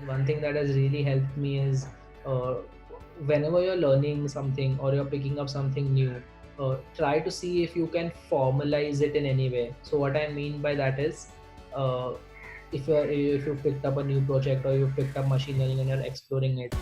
One thing that has really helped me is uh, whenever you're learning something or you're picking up something new, try to see if you can formalize it in any way. So what I mean by that is, uh, if you've picked up a new project or you've picked up machine learning and you're exploring it.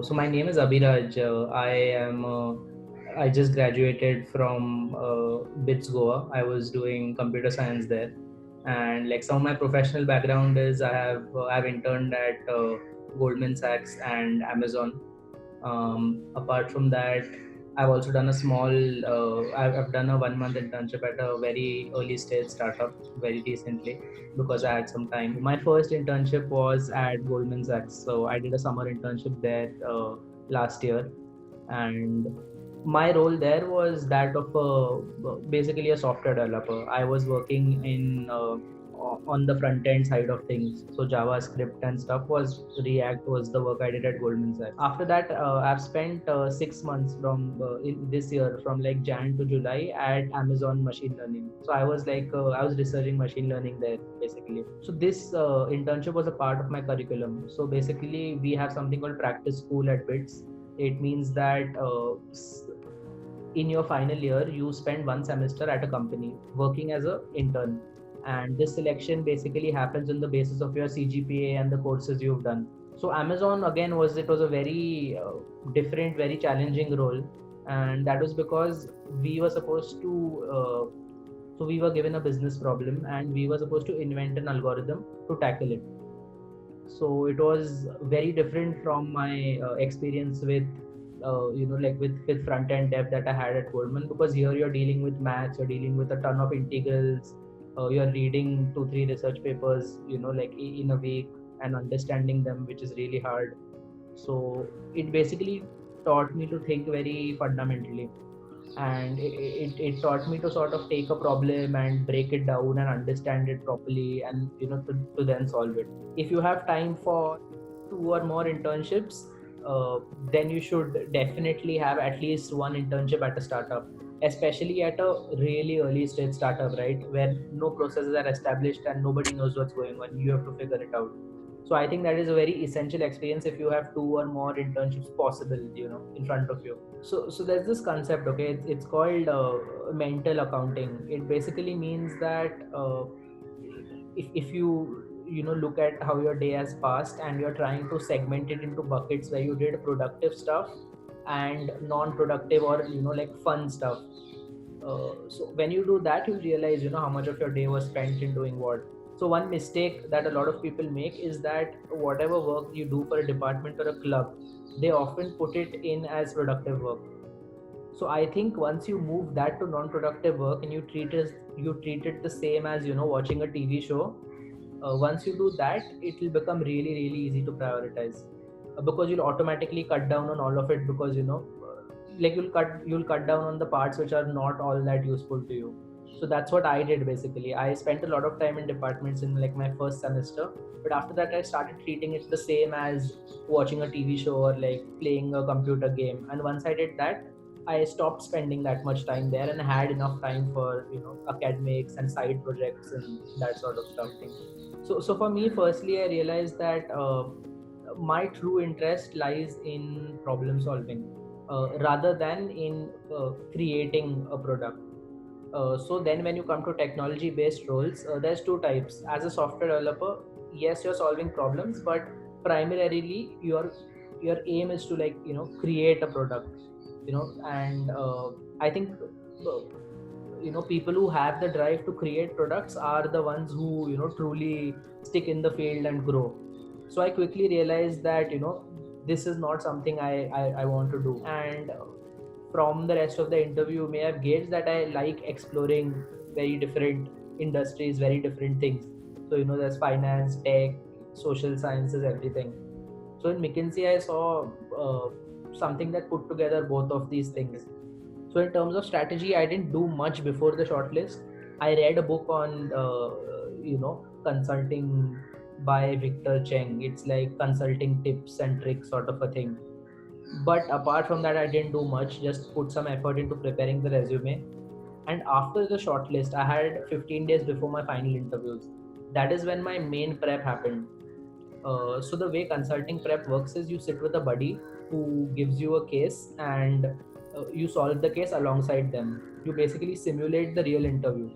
So my name is Abhiraj. I just graduated from BITS Goa. I was doing computer science there, and like some of my professional background is I've interned at Goldman Sachs and Amazon. Apart from that, I've also done a small. I've done a 1 month internship at a very early stage startup very recently because I had some time. My first internship was at Goldman Sachs, so I did a summer internship there last year, and my role there was that of basically a software developer. I was working in on the front end side of things, so JavaScript and stuff. Was React was the work I did at Goldman Sachs. After that, I've spent 6 months from in this year, from like Jan to July, at Amazon machine learning. So I was researching machine learning there basically. So this internship was a part of my curriculum. So basically, we have something called practice school at BITS. It means that in your final year you spend 1 semester at a company working as a intern, and this selection basically happens on the basis of your CGPA and the courses you've done. So Amazon again was a very different, very challenging role, and that was because we were supposed to we were given a business problem and we were supposed to invent an algorithm to tackle it. So it was very different from my experience with with front end dev that I had at Goldman, because here you're dealing with maths, you're dealing with a ton of integrals, you're reading 2 3 research papers in a week and understanding them, which is really hard. So it basically taught me to think very fundamentally, and it taught me to sort of take a problem and break it down and understand it properly, and to then solve it. If you have time for 2 or more internships, uh, then you should definitely have at least one internship at a startup, especially at a really early stage startup, right, where no processes are established and nobody knows what's going on. You have to figure it out. So I think that is a very essential experience if you have 2 or more internships possible, in front of you. So there's this concept, okay, it's called mental accounting. It basically means that if you look at how your day has passed and you're trying to segment it into buckets where you did productive stuff and non-productive, or like fun stuff. So when you do that, you realize how much of your day was spent in doing what. So one mistake that a lot of people make is that whatever work you do for a department or a club, they often put it in as productive work. So I think once you move that to non-productive work and you treat it the same as watching a TV show, once you do that, it will become really really easy to prioritize, because you'll automatically cut down on all of it, because like you'll cut down on the parts which are not all that useful to you. So that's what I did basically. I spent a lot of time in departments in like my first semester, but after that I started treating it the same as watching a TV show or like playing a computer game. And once I did that, I stopped spending that much time there and had enough time for academics and side projects and that sort of stuff. So for me, firstly, I realized that my true interest lies in problem solving, rather than in creating a product. So then when you come to technology based roles, there's two types. As a software developer, yes, you're solving problems, but primarily your aim is to create a product, and I think people who have the drive to create products are the ones who truly stick in the field and grow. So I quickly realized that this is not something I want to do. And from the rest of the interview, you may have gauged that I like exploring very different industries, very different things. So there's finance, tech, social sciences, everything. So in McKinsey, I saw something that put together both of these things. So in terms of strategy, I didn't do much before the shortlist. I read a book on consulting by Victor Cheng. It's like consulting tips and tricks sort of a thing. But apart from that, I didn't do much, just put some effort into preparing the resume. And after the shortlist, I had 15 days before my final interviews. That is when my main prep happened. So the way consulting prep works is you sit with a buddy who gives you a case, and you solve the case alongside them. You basically simulate the real interview.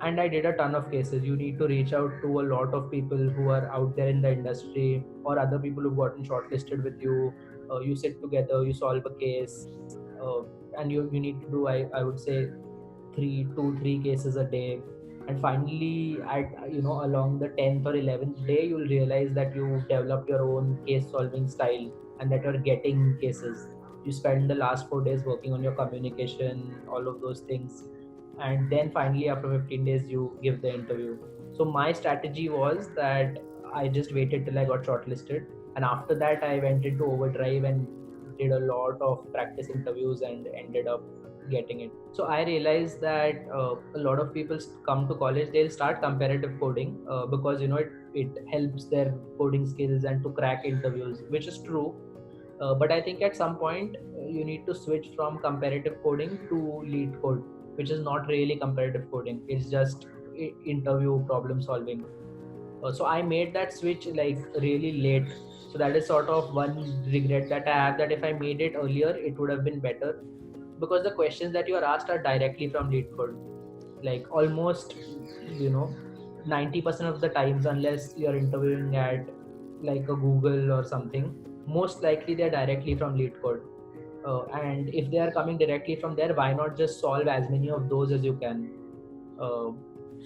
And I did a ton of cases. You need to reach out to a lot of people who are out there in the industry, or other people who've gotten shortlisted with you. You sit together, you solve a case, uh, and you need to do, I would say, three cases a day. And finally, at along the 10th or 11th day, you'll realize that you developed your own case solving style, and that you're getting cases. You spend the last 4 days working on your communication, all of those things, and then finally after 15 days you give the interview. So my strategy was that I just waited till I got shortlisted, and after that I went into overdrive and did a lot of practice interviews and ended up getting it. So I realized that a lot of people come to college, they'll start comparative coding because it helps their coding skills and to crack interviews, which is true. But I think at some point you need to switch from comparative coding to lead code, which is not really comparative coding. It's just interview problem solving. So I made that switch like really late. So that is sort of one regret that I have, that if I made it earlier, it would have been better, because the questions that you are asked are directly from lead code. Like almost, you know, 90% of the times, unless you're interviewing at like a Google or something, most likely they're directly from lead code. And if they are coming directly from there, why not just solve as many of those as you can? uh,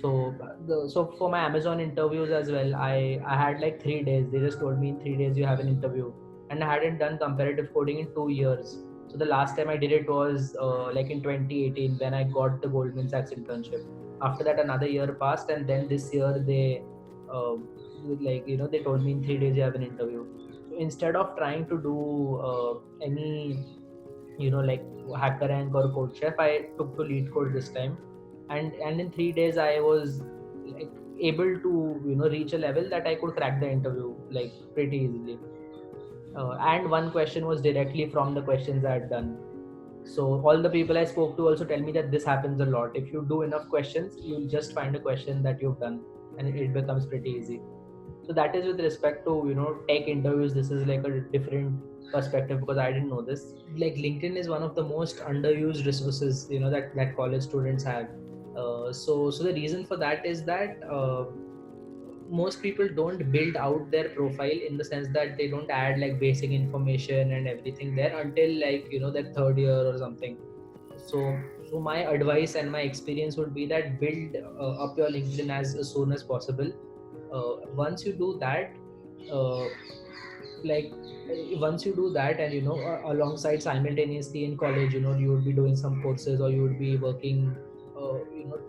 so for my Amazon interviews as well, I had like 3 days. They just told me in 3 days you have an interview, and I hadn't done comparative coding in 2 years. So the last time I did it was like in 2018, when I got the Goldman Sachs internship. After that, another year passed, and then this year they uh, they told me in 3 days you have an interview. So instead of trying to do any like hacker rank or code chef, I took to lead code this time. And in 3 days I was like able to reach a level that I could crack the interview like pretty easily. And one question was directly from the questions I had done. So all the people I spoke to also tell me that this happens a lot. If you do enough questions, you'll just find a question that you've done, and it becomes pretty easy. So that is with respect to tech interviews. This is like a different perspective, because I didn't know this. Like LinkedIn is one of the most underused resources that college students have. So the reason for that is that most people don't build out their profile, in the sense that they don't add like basic information and everything there until like their third year or something. So my advice and my experience would be that build up your LinkedIn as soon as possible. Once you do that, uh, like once you do that, and alongside, simultaneously in college, you would be doing some courses, or you would be working, uh, you know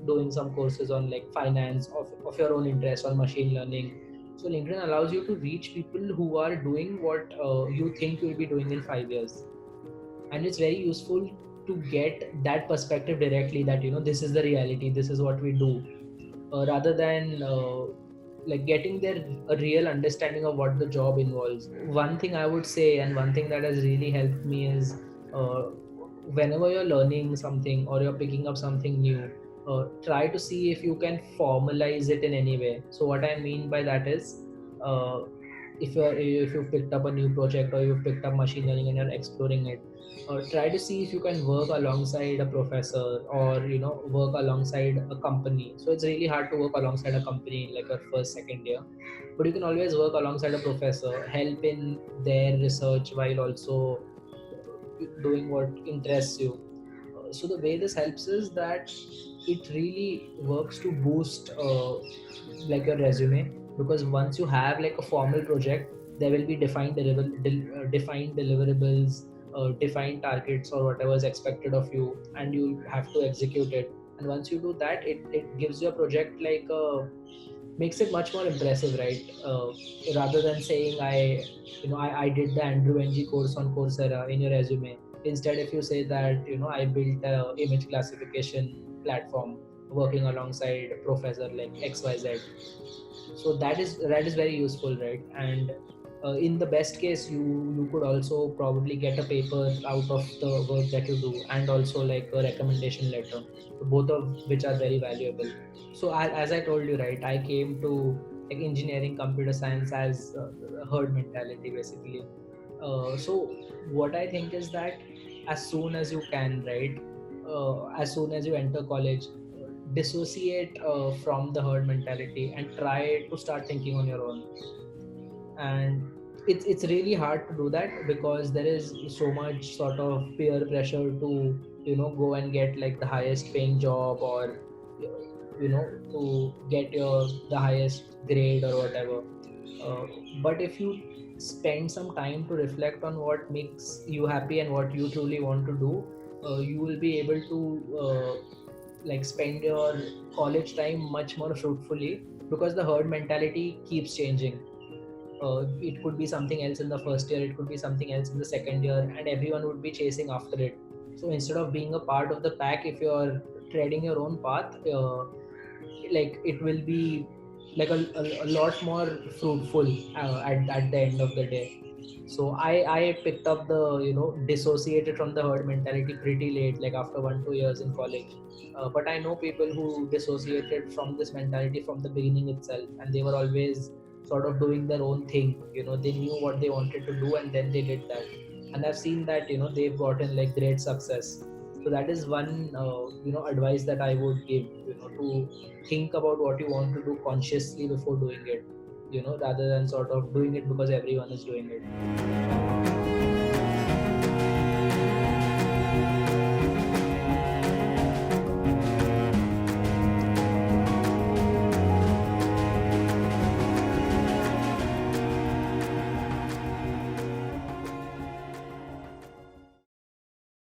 doing some courses on like finance of your own interest, on machine learning. So LinkedIn allows you to reach people who are doing what you think you'll be doing in 5 years. And it's very useful to get that perspective directly, that this is the reality, this is what we do, rather than like getting their a real understanding of what the job involves. One thing I would say, and one thing that has really helped me, is uh, whenever you're learning something or you're picking up something new, try to see if you can formalize it in any way. So what I mean by that is, uh, if you've picked up a new project, or you've picked up machine learning and you're exploring it, try to see if you can work alongside a professor, or work alongside a company. So it's really hard to work alongside a company in like your first second year, but you can always work alongside a professor, help in their research while also doing what interests you. So the way this helps is that it really works to boost like your resume, because once you have like a formal project, there will be defined deliverables, defined targets, or whatever is expected of you, and you have to execute it. And once you do that, it gives your project like makes it much more impressive, right? Rather than saying I did the Andrew Ng course on Coursera in your resume. Instead, if you say that I built a image classification platform, working alongside professor like XYZ. So that is very useful, right? And in the best case, you could also probably get a paper out of the work that you do, and also like a recommendation letter, so both of which are very valuable. So as I told you, right, I came to like engineering computer science as a herd mentality basically. So what I think is that as soon as you can, right, as soon as you enter college, dissociate from the herd mentality and try to start thinking on your own. And it's really hard to do that because there is so much sort of peer pressure to go and get like the highest paying job, or to get the highest grade or whatever. But if you spend some time to reflect on what makes you happy and what you truly want to do, you will be able to like spend your college time much more fruitfully, because the herd mentality keeps changing. It could be something else in the first year, it could be something else in the second year, and everyone would be chasing after it. So instead of being a part of the pack, if you're treading your own path, like it will be like a lot more fruitful at the end of the day. So I picked up the dissociated from the herd mentality pretty late, like after 1-2 years in college. But I know people who dissociated from this mentality from the beginning itself, and they were always sort of doing their own thing. They knew what they wanted to do, and then they did that. And I've seen that they've gotten like great success. So that is one advice that I would give, to think about what you want to do consciously before doing it, rather than sort of doing it because everyone is doing it.